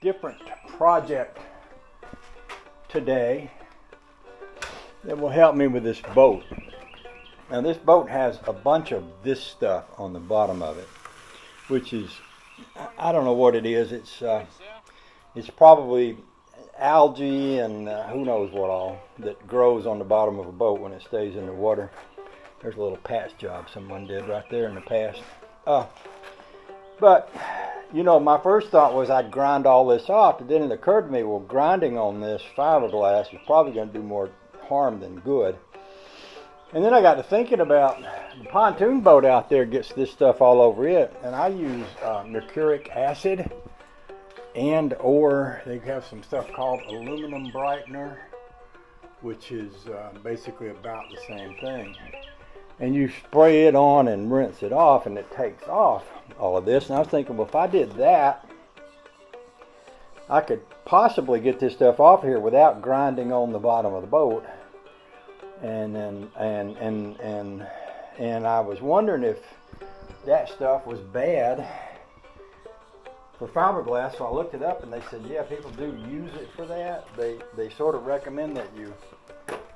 different project today that will help me with this boat. Now this boat has a bunch of this stuff on the bottom of it, which is, I don't know what it is. It's probably algae and who knows what all that grows on the bottom of a boat when it stays in the water. There's a little patch job someone did right there in the past. But you know, my first thought was I'd grind all this off, but then it occurred to me, well, grinding on this fiberglass is probably going to do more harm than good. And then I got to thinking about the pontoon boat out there gets this stuff all over it, and I use mercuric acid, and or they have some stuff called aluminum brightener, which is basically about the same thing. And you spray it on and rinse it off, and it takes off all of this. And I was thinking, well, if I did that, I could possibly get this stuff off here without grinding on the bottom of the boat. And I was wondering if that stuff was bad for fiberglass. So I looked it up, and they said, yeah, people do use it for that. They sort of recommend that you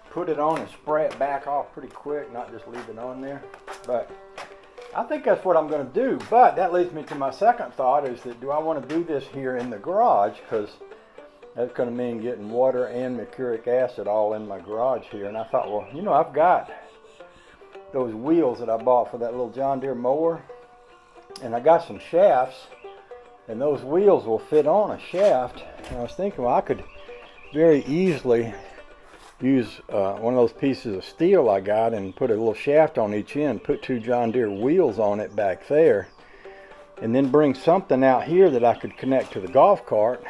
put it on and spray it back off pretty quick, not just leave it on there. But I think that's what I'm going to do. But that leads me to my second thought, is that do I want to do this here in the garage? Because that's going to mean getting water and mercuric acid all in my garage here. And I thought, well, you know, I've got those wheels that I bought for that little John Deere mower, and I got some shafts, and those wheels will fit on a shaft. And I was thinking, well, I could very easily use one of those pieces of steel I got and put a little shaft on each end, put two John Deere wheels on it back there, and then bring something out here that I could connect to the golf cart,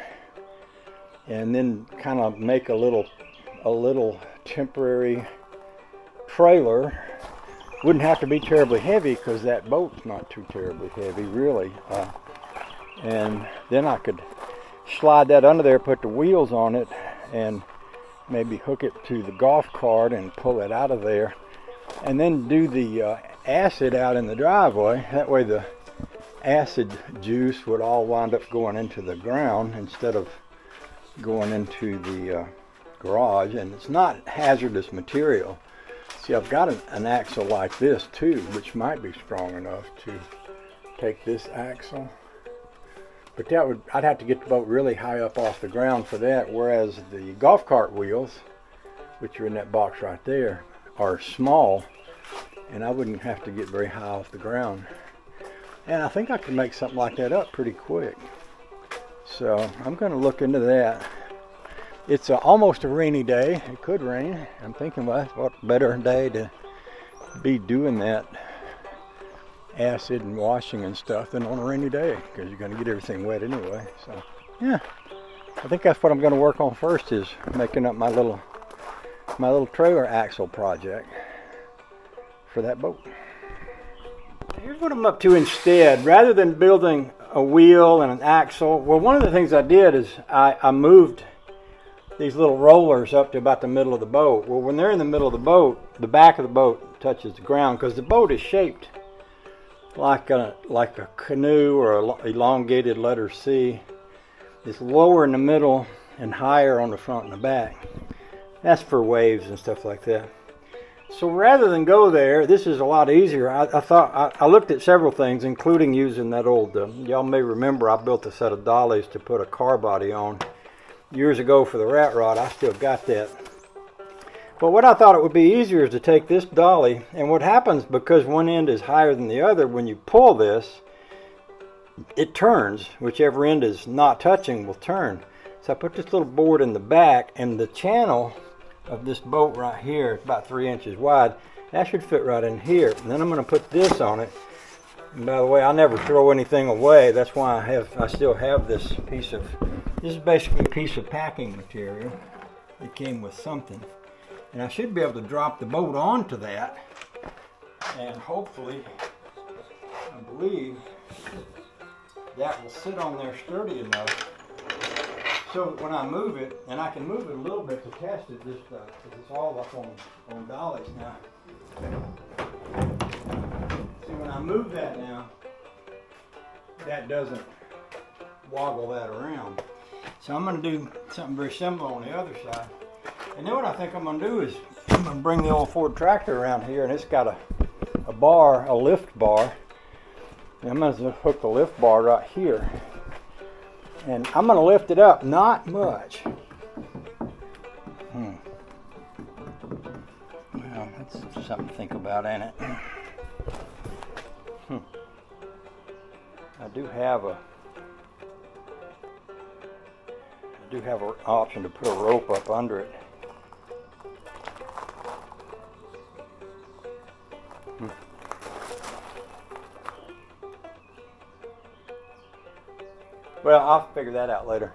and then kind of make a little temporary trailer. Wouldn't have to be terribly heavy because that boat's not too terribly heavy really, and then I could slide that under there, put the wheels on it, and maybe hook it to the golf cart and pull it out of there, and then do the acid out in the driveway. That way the acid juice would all wind up going into the ground instead of going into the garage, and it's not hazardous material. See, I've got an axle like this too, which might be strong enough to take this axle. But I'd have to get the boat really high up off the ground for that, whereas the golf cart wheels, which are in that box right there, are small, and I wouldn't have to get very high off the ground. And I think I can make something like that up pretty quick. So I'm going to look into that. It's almost a rainy day. It could rain. I'm thinking, well, what better day to be doing that acid and washing and stuff than on a rainy day, because you're going to get everything wet anyway. So yeah, I think that's what I'm going to work on first, is making up my little trailer axle project for that boat. Here's what I'm up to instead. Rather than building a wheel and an axle, well, one of the things I did is I moved these little rollers up to about the middle of the boat. Well, when they're in the middle of the boat, the back of the boat touches the ground, because the boat is shaped like a canoe or a elongated letter C. It's lower in the middle and higher on the front and the back. That's for waves and stuff like that. So rather than go there, this is a lot easier. I looked at several things, including using that old, y'all may remember I built a set of dollies to put a car body on years ago for the rat rod. I still got that. But what I thought it would be easier is to take this dolly, and what happens, because one end is higher than the other, when you pull this, it turns. Whichever end is not touching will turn. So I put this little board in the back, and the channel of this boat right here is about 3 inches wide. That should fit right in here. And then I'm going to put this on it. And by the way, I never throw anything away. That's why I still have this piece of, this is basically a piece of packing material. It came with something. And I should be able to drop the boat onto that, and hopefully, I believe, that will sit on there sturdy enough so that when I move it, and I can move it a little bit to test it, this stuff, because it's all up on dollies now. See, when I move that now, that doesn't woggle that around. So I'm going to do something very similar on the other side. And then what I think I'm going to do is I'm going to bring the old Ford tractor around here, and it's got a bar, a lift bar. And I'm going to hook the lift bar right here. And I'm going to lift it up, not much. Well, that's something to think about, ain't it? I do have an option to put a rope up under it. Well, I'll figure that out later.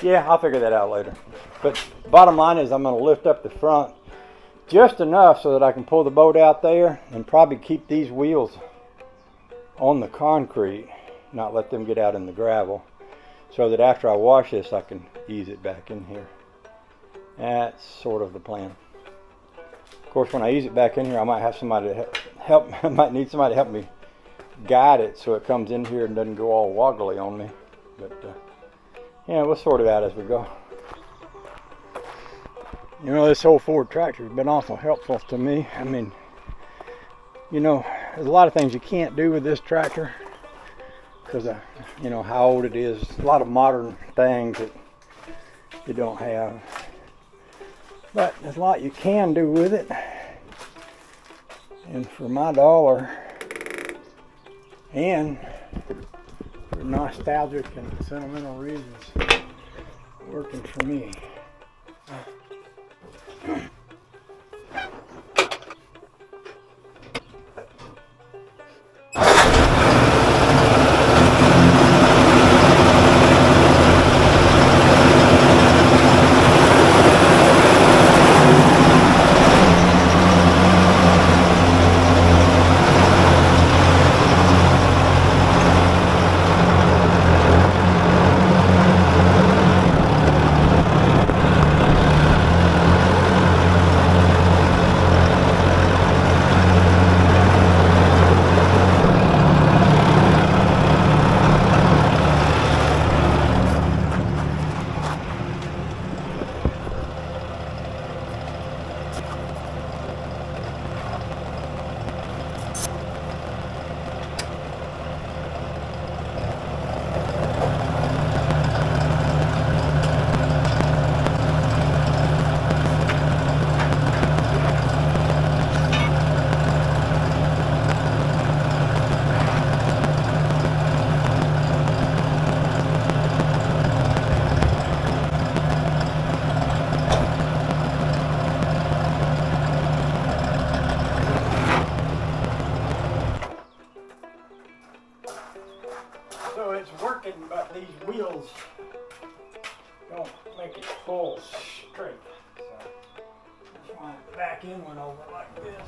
Yeah, I'll figure that out later. But bottom line is I'm going to lift up the front just enough so that I can pull the boat out there and probably keep these wheels on the concrete, not let them get out in the gravel, so that after I wash this I can ease it back in here. That's sort of the plan. Of course, when I ease it back in here, I might have somebody to help. I might need somebody to help me guide it so it comes in here and doesn't go all woggly on me. But yeah, we'll sort it out as we go. You know, this old Ford tractor has been awful helpful to me. I mean, you know, there's a lot of things you can't do with this tractor because of, you know, how old it is. A lot of modern things that you don't have. But there's a lot you can do with it. And for my dollar, and for nostalgic and sentimental reasons, working for me. So it's working, but these wheels don't make it pull straight. So that's why the back end went over like this.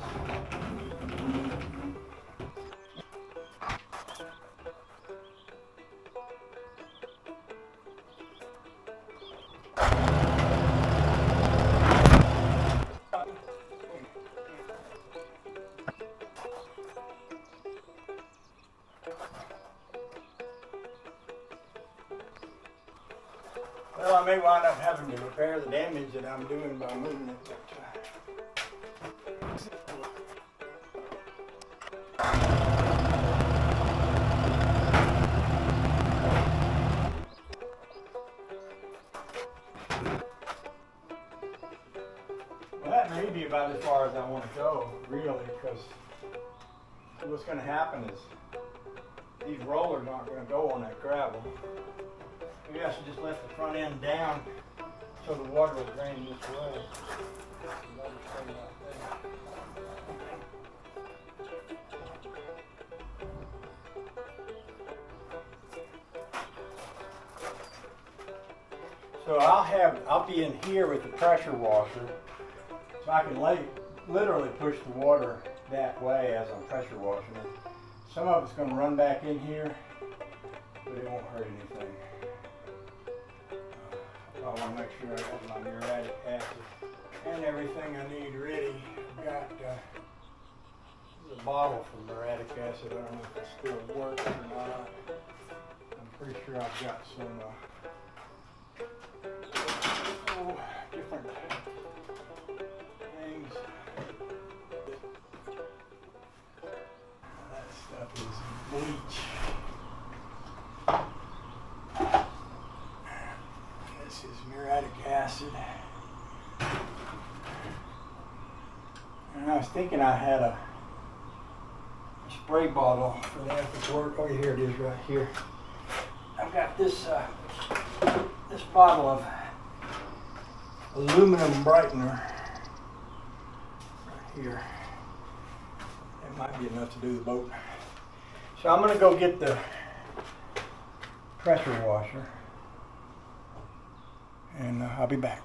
Well, I may wind up having to repair the damage that I'm doing by moving it. Well, that may be about as far as I want to go, really, because what's going to happen is these rollers aren't going to go on that gravel. Maybe I should just let the front end down so the water will drain this way. So I'll be in here with the pressure washer, so I can literally push the water that way as I'm pressure washing it. Some of it's going to run back in here, but it won't hurt anything. I want to make sure I got my muriatic acid and everything I need ready. I've got the bottle for muriatic acid. I don't know if it still works or not. sure I've got some different things. That stuff is bleach. This is muriatic acid. And I was thinking I had a spray bottle for that to work. Oh, here it is right here. I've got this this bottle of aluminum brightener right here. That might be enough to do the boat. So I'm going to go get the pressure washer, and I'll be back.